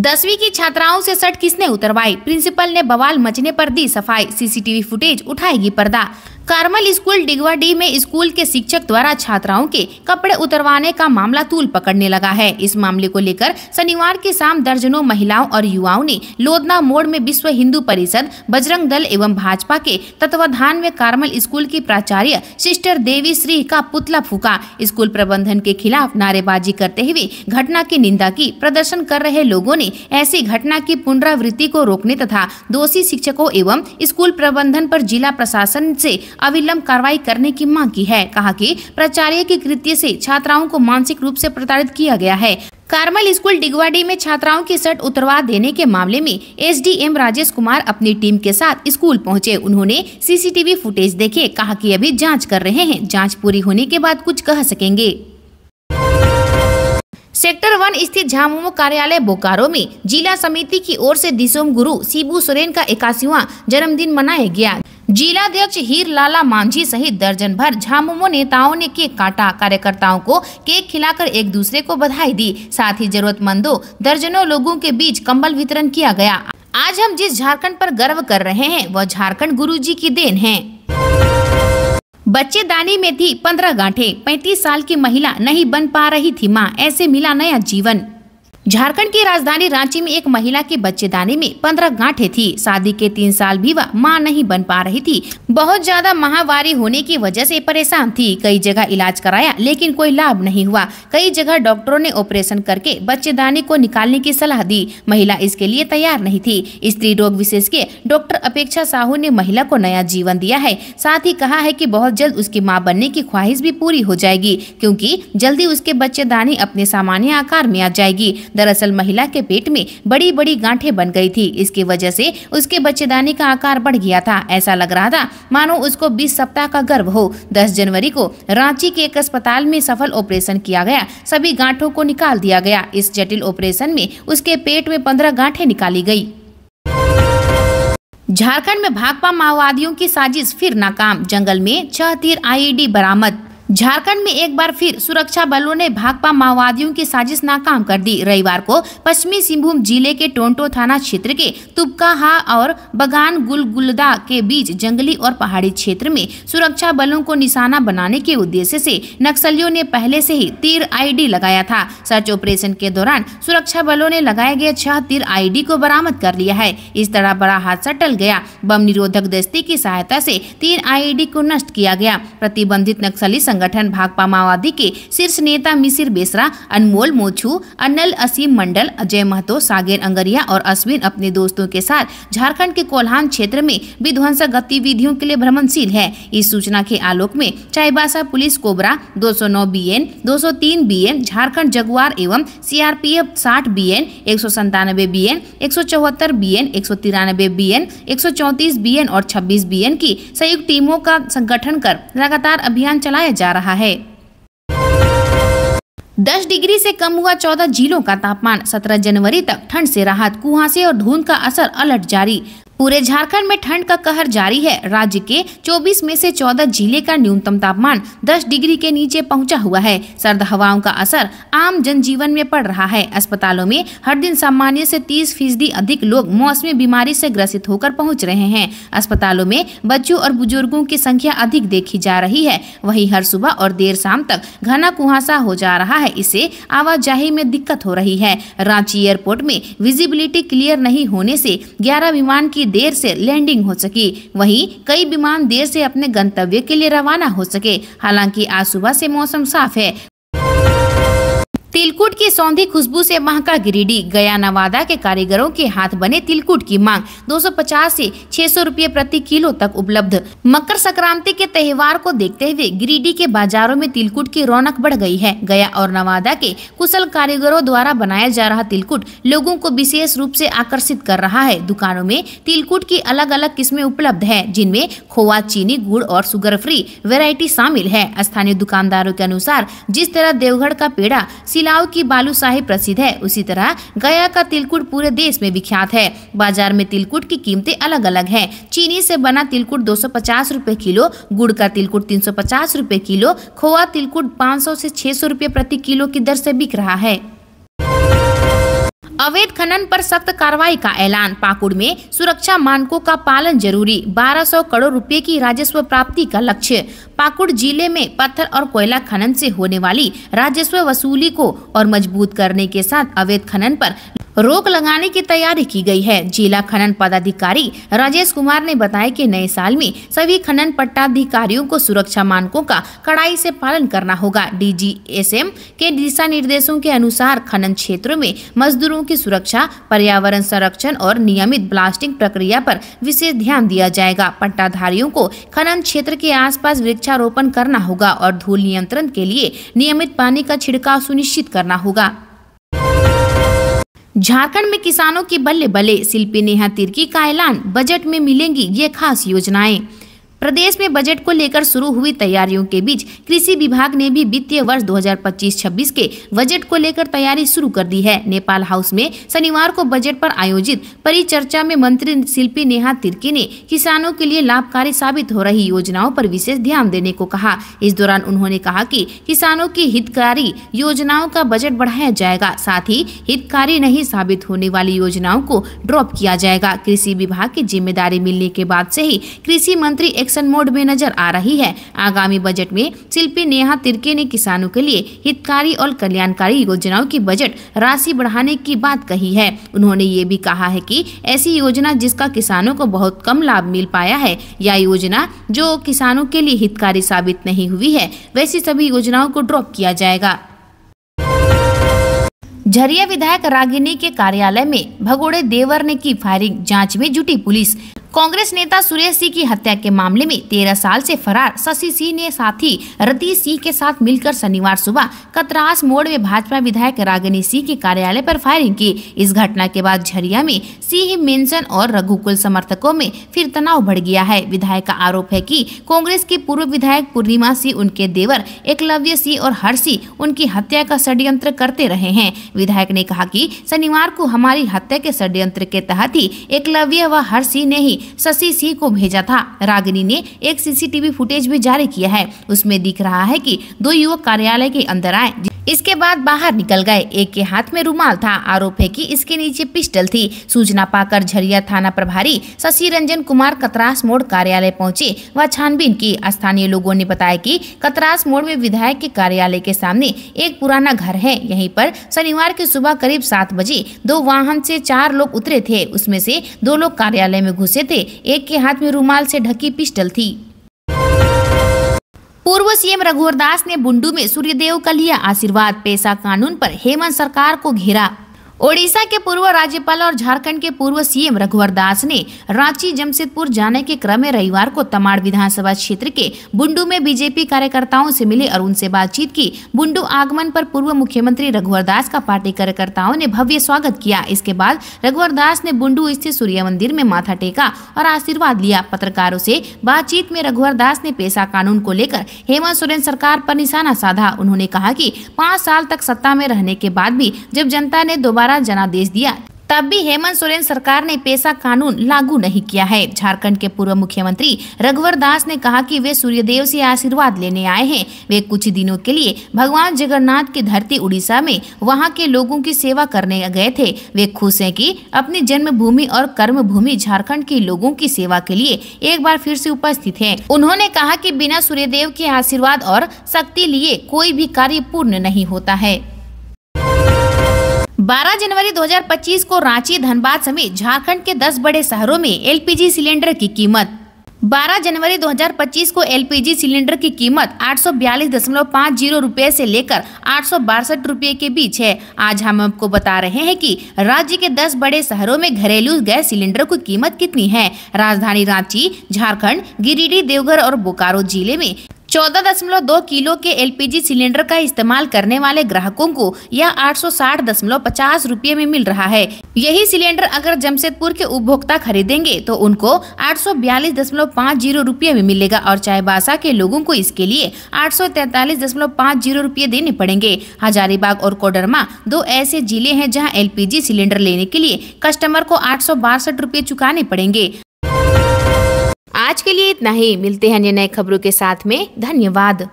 10वीं की छात्राओं से शर्ट किसने उतरवाई? प्रिंसिपल ने बवाल मचने पर दी सफाई। सीसीटीवी फुटेज उठाएगी पर्दा। कार्मल स्कूल डिगवाडी में स्कूल के शिक्षक द्वारा छात्राओं के कपड़े उतरवाने का मामला तूल पकड़ने लगा है। इस मामले को लेकर शनिवार की शाम दर्जनों महिलाओं और युवाओं ने लोधना मोड़ में विश्व हिंदू परिषद, बजरंग दल एवं भाजपा के तत्वाधान में कार्मल स्कूल की प्राचार्य सिस्टर देवी श्री का पुतला फूका। स्कूल प्रबंधन के खिलाफ नारेबाजी करते हुए घटना की निंदा की। प्रदर्शन कर रहे लोगों ने ऐसी घटना की पुनरावृत्ति को रोकने तथा दोषी शिक्षकों एवं स्कूल प्रबंधन पर जिला प्रशासन से अविलंब कार्रवाई करने की मांग की है। कहा कि प्राचार्य के कृत्य से छात्राओं को मानसिक रूप से प्रताड़ित किया गया है। कार्मल स्कूल डिगवाडी में छात्राओं की शर्ट उतरवा देने के मामले में एसडीएम राजेश कुमार अपनी टीम के साथ स्कूल पहुंचे। उन्होंने सीसीटीवी फुटेज देखे। कहा कि अभी जांच कर रहे हैं, जांच पूरी होने के बाद कुछ कह सकेंगे। सेक्टर 1 स्थित झामुमो कार्यालय बोकारो में जिला समिति की ओर से दिसोम गुरु शिबू सोरेन का 81वां जन्मदिन मनाया गया। जिलाध्यक्ष हीर लाला मांझी सहित दर्जन भर झामुमो नेताओं ने केक काटा। कार्यकर्ताओं को केक खिलाकर एक दूसरे को बधाई दी। साथ ही जरूरतमंदों दर्जनों लोगों के बीच कंबल वितरण किया गया। आज हम जिस झारखंड पर गर्व कर रहे हैं वह झारखंड गुरुजी की देन है। बच्चेदानी में थी 15 गांठें, 35 साल की महिला नहीं बन पा रही थी मां, ऐसे मिला नया जीवन। झारखंड की राजधानी रांची में एक महिला की बच्चेदानी में 15 गांठें थी। शादी के 3 साल भी वह मां नहीं बन पा रही थी। बहुत ज्यादा माहवारी होने की वजह से परेशान थी। कई जगह इलाज कराया लेकिन कोई लाभ नहीं हुआ। कई जगह डॉक्टरों ने ऑपरेशन करके बच्चेदानी को निकालने की सलाह दी। महिला इसके लिए तैयार नहीं थी। स्त्री रोग विशेषज्ञ डॉक्टर अपेक्षा साहू ने महिला को नया जीवन दिया है। साथ ही कहा है कि बहुत जल्द उसकी माँ बनने की ख्वाहिश भी पूरी हो जाएगी, क्योंकि जल्दी उसके बच्चेदानी अपने सामान्य आकार में आ जाएगी। दरअसल महिला के पेट में बड़ी बड़ी गांठें बन गई थी। इसकी वजह से उसके बच्चेदानी का आकार बढ़ गया था। ऐसा लग रहा था मानो उसको 20 सप्ताह का गर्भ हो। 10 जनवरी को रांची के एक अस्पताल में सफल ऑपरेशन किया गया। सभी गांठों को निकाल दिया गया। इस जटिल ऑपरेशन में उसके पेट में 15 गांठें निकाली गई। झारखंड में भाकपा माओवादियों की साजिश फिर नाकाम। जंगल में 6 तीर आईईडी बरामद। झारखंड में एक बार फिर सुरक्षा बलों ने भाकपा माओवादियों की साजिश नाकाम कर दी। रविवार को पश्चिमी सिंहभूम जिले के टोंटो थाना क्षेत्र के तुबकाहा और बगान गुलगुलदा के बीच जंगली और पहाड़ी क्षेत्र में सुरक्षा बलों को निशाना बनाने के उद्देश्य से नक्सलियों ने पहले से ही तीर आईडी लगाया था। सर्च ऑपरेशन के दौरान सुरक्षा बलों ने लगाए गए 6 तीर आईडी को बरामद कर लिया है। इस तरह बड़ा हादसा टल गया। बम निरोधक दस्ते की सहायता से 3 आईडी को नष्ट किया गया। प्रतिबंधित नक्सली संगठन भाकपा माओवादी के शीर्ष नेता मिसिर बेसरा, अनमोल मोछू, अनल असीम मंडल, अजय महतो, सागेर अंगरिया और अश्विन अपने दोस्तों के साथ झारखंड के कोल्हान क्षेत्र में विध्वंसक गतिविधियों के लिए भ्रमणशील है। इस सूचना के आलोक में Chaibasa police cobra 209 BN, 203 BN, Jharkhand Jaguar एवं CRPF 60 BN, 197 BN, 174 BN, 193 BN, 134 BN और 26 BN की संयुक्त टीमों का संगठन कर लगातार अभियान चलाया जा रहा है। 10 डिग्री से कम हुआ 14 जिलों का तापमान। 17 जनवरी तक ठंड से राहत। कुहासे और धुंध का असर, अलर्ट जारी। पूरे झारखंड में ठंड का कहर जारी है। राज्य के 24 में से 14 जिले का न्यूनतम तापमान 10 डिग्री के नीचे पहुंचा हुआ है। सर्द हवाओं का असर आम जनजीवन में पड़ रहा है। अस्पतालों में हर दिन सामान्य से 30% अधिक लोग मौसमी बीमारी से ग्रसित होकर पहुंच रहे हैं। अस्पतालों में बच्चों और बुजुर्गों की संख्या अधिक देखी जा रही है। वहीं हर सुबह और देर शाम तक घना कुहासा हो जा रहा है। इससे आवाजाही में दिक्कत हो रही है। रांची एयरपोर्ट में विजिबिलिटी क्लियर नहीं होने से 11 विमान की देर से लैंडिंग हो सकी। वहीं कई विमान देर से अपने गंतव्य के लिए रवाना हो सके। हालांकि आज सुबह से मौसम साफ है। तिलकुट की सौंधी खुशबू से महका गिरिडीह। गया नवादा के कारीगरों के हाथ बने तिलकुट की मांग 250 से 600 रुपये प्रति किलो तक उपलब्ध। मकर संक्रांति के त्योहार को देखते हुए गिरिडीह के बाजारों में तिलकुट की रौनक बढ़ गई है। गया और नवादा के कुशल कारीगरों द्वारा बनाया जा रहा तिलकुट लोगों को विशेष रूप से आकर्षित कर रहा है। दुकानों में तिलकुट की अलग अलग किस्में उपलब्ध है, जिनमें खोआ, चीनी, गुड़ और शुगर फ्री वैरायटी शामिल है। स्थानीय दुकानदारों के अनुसार जिस तरह देवगढ़ का पेड़ा, सिलाव की बालूशाही प्रसिद्ध है, उसी तरह गया का तिलकुट पूरे देश में विख्यात है। बाजार में तिलकुट की कीमतें अलग अलग हैं। चीनी से बना तिलकुट 250 रुपए किलो, गुड़ का तिलकुट 350 रुपए किलो, खोआ तिलकुट 500 से 600 रुपए प्रति किलो की दर से बिक रहा है। अवैध खनन पर सख्त कार्रवाई का ऐलान। पाकुड़ में सुरक्षा मानकों का पालन जरूरी। 1200 करोड़ रुपए की राजस्व प्राप्ति का लक्ष्य। पाकुड़ जिले में पत्थर और कोयला खनन से होने वाली राजस्व वसूली को और मजबूत करने के साथ अवैध खनन पर रोक लगाने की तैयारी की गई है। जिला खनन पदाधिकारी राजेश कुमार ने बताया कि नए साल में सभी खनन पट्टाधिकारियों को सुरक्षा मानकों का कड़ाई से पालन करना होगा। DGSM के दिशा निर्देशों के अनुसार खनन क्षेत्रों में मजदूरों की सुरक्षा, पर्यावरण संरक्षण और नियमित ब्लास्टिंग प्रक्रिया पर विशेष ध्यान दिया जाएगा। पट्टाधारियों को खनन क्षेत्र के आसपास वृक्षारोपण करना होगा और धूल नियंत्रण के लिए नियमित पानी का छिड़काव सुनिश्चित करना होगा। झारखंड में किसानों की बल्ले बल्ले। शिल्पी नेहा तिर्की का ऐलान, बजट में मिलेंगी ये खास योजनाएं। प्रदेश में बजट को लेकर शुरू हुई तैयारियों के बीच कृषि विभाग ने भी वित्तीय वर्ष 2025-26 के बजट को लेकर तैयारी शुरू कर दी है। नेपाल हाउस में शनिवार को बजट पर आयोजित परिचर्चा में मंत्री शिल्पी नेहा तिर्की ने किसानों के लिए लाभकारी साबित हो रही योजनाओं पर विशेष ध्यान देने को कहा। इस दौरान उन्होंने कहा कि किसानों की हितकारी योजनाओं का बजट बढ़ाया जाएगा, साथ ही हितकारी नहीं साबित होने वाली योजनाओं को ड्रॉप किया जाएगा। कृषि विभाग की जिम्मेदारी मिलने के बाद से ही कृषि मंत्री एक्शन मोड में नजर आ रही है। आगामी बजट में शिल्पी नेहा तिर्की ने किसानों के लिए हितकारी और कल्याणकारी योजनाओं की बजट राशि बढ़ाने की बात कही है। उन्होंने ये भी कहा है कि ऐसी योजना जिसका किसानों को बहुत कम लाभ मिल पाया है या योजना जो किसानों के लिए हितकारी साबित नहीं हुई है, वैसी सभी योजनाओं को ड्रॉप किया जाएगा। झरिया विधायक रागिनी के कार्यालय में भगोड़े देवर ने की फायरिंग, जांच में जुटी पुलिस। कांग्रेस नेता सुरेश सिंह की हत्या के मामले में 13 साल से फरार शशि सिंह ने साथी रतीश सिंह के साथ मिलकर शनिवार सुबह कतरास मोड़ में भाजपा विधायक रागिनी सिंह के कार्यालय पर फायरिंग की। इस घटना के बाद झरिया में सिंह मेंशन और रघुकुल समर्थकों में फिर तनाव बढ़ गया है। विधायक का आरोप है कि कांग्रेस की पूर्व विधायक पूर्णिमा सिंह, उनके देवर एकलव्य सिंह और हर्षी उनकी हत्या का षड्यंत्र करते रहे हैं। विधायक ने कहा कि शनिवार को हमारी हत्या के षड्यंत्र के तहत ही एकलव्य व हर्षी ने ही शशि सिंह को भेजा था। रागिनी ने एक CCTV फुटेज भी जारी किया है। उसमें दिख रहा है कि 2 युवक कार्यालय के अंदर आए, इसके बाद बाहर निकल गए। एक के हाथ में रुमाल था। आरोप है कि इसके नीचे पिस्टल थी। सूचना पाकर झरिया थाना प्रभारी शशि रंजन कुमार कतरास मोड़ कार्यालय पहुंचे व छानबीन की। स्थानीय लोगों ने बताया कि कतरास मोड़ में विधायक के कार्यालय के सामने एक पुराना घर है। यहीं पर शनिवार की सुबह करीब 7 बजे 2 वाहन से 4 लोग उतरे थे। उसमें से 2 लोग कार्यालय में घुसे थे। एक के हाथ में रुमाल से ढकी पिस्टल थी। पूर्व सीएम रघुवर दास ने बुंडू में सूर्यदेव का लिया आशीर्वाद। पेशा कानून पर हेमंत सरकार को घेरा। ओडिशा के पूर्व राज्यपाल और झारखंड के पूर्व सीएम रघुवर दास ने रांची जमशेदपुर जाने के क्रम में रविवार को तमाड़ विधानसभा क्षेत्र के बुंडू में बीजेपी कार्यकर्ताओं से मिले और उनसे बातचीत की। बुंडू आगमन पर पूर्व मुख्यमंत्री रघुवर दास का पार्टी कार्यकर्ताओं ने भव्य स्वागत किया। इसके बाद रघुवर दास ने बुंडू स्थित सूर्य मंदिर में माथा टेका और आशीर्वाद लिया। पत्रकारों से बातचीत में रघुवर दास ने पेशा कानून को लेकर हेमंत सोरेन सरकार पर निशाना साधा। उन्होंने कहा कि 5 साल तक सत्ता में रहने के बाद भी जब जनता ने दोबारा जनादेश दिया तब भी हेमंत सोरेन सरकार ने पेशा कानून लागू नहीं किया है। झारखंड के पूर्व मुख्यमंत्री रघुवर दास ने कहा कि वे सूर्यदेव से आशीर्वाद लेने आए हैं। वे कुछ दिनों के लिए भगवान जगन्नाथ की धरती उड़ीसा में वहां के लोगों की सेवा करने गए थे। वे खुश हैं कि अपनी जन्मभूमि और कर्म भूमि झारखंड के लोगों की सेवा के लिए एक बार फिर से उपस्थित हैं। उन्होंने कहा कि बिना सूर्यदेव के आशीर्वाद और शक्ति लिए कोई भी कार्य पूर्ण नहीं होता है। 12 जनवरी 2025 को रांची, धनबाद समेत झारखंड के 10 बड़े शहरों में LPG सिलेंडर की कीमत 12 जनवरी 2025 को LPG सिलेंडर की कीमत 842.50 रुपए से लेकर 862 रुपए के बीच है। आज हम आपको बता रहे हैं कि राज्य के 10 बड़े शहरों में घरेलू गैस सिलेंडर की कीमत कितनी है। राजधानी रांची, झारखंड, गिरिडीह, देवघर और बोकारो जिले में 14.2 किलो के LPG सिलेंडर का इस्तेमाल करने वाले ग्राहकों को यह 860.50 रुपये में मिल रहा है। यही सिलेंडर अगर जमशेदपुर के उपभोक्ता खरीदेंगे तो उनको 842.50 रुपये में मिलेगा और चाईबासा के लोगों को इसके लिए 843.50 रुपये देने पड़ेंगे। हजारीबाग और कोडरमा 2 ऐसे जिले हैं जहां LPG सिलेंडर लेने के लिए कस्टमर को 862 रुपये चुकाने पड़ेंगे। आज के लिए इतना ही। मिलते हैं नए खबरों के साथ में। धन्यवाद।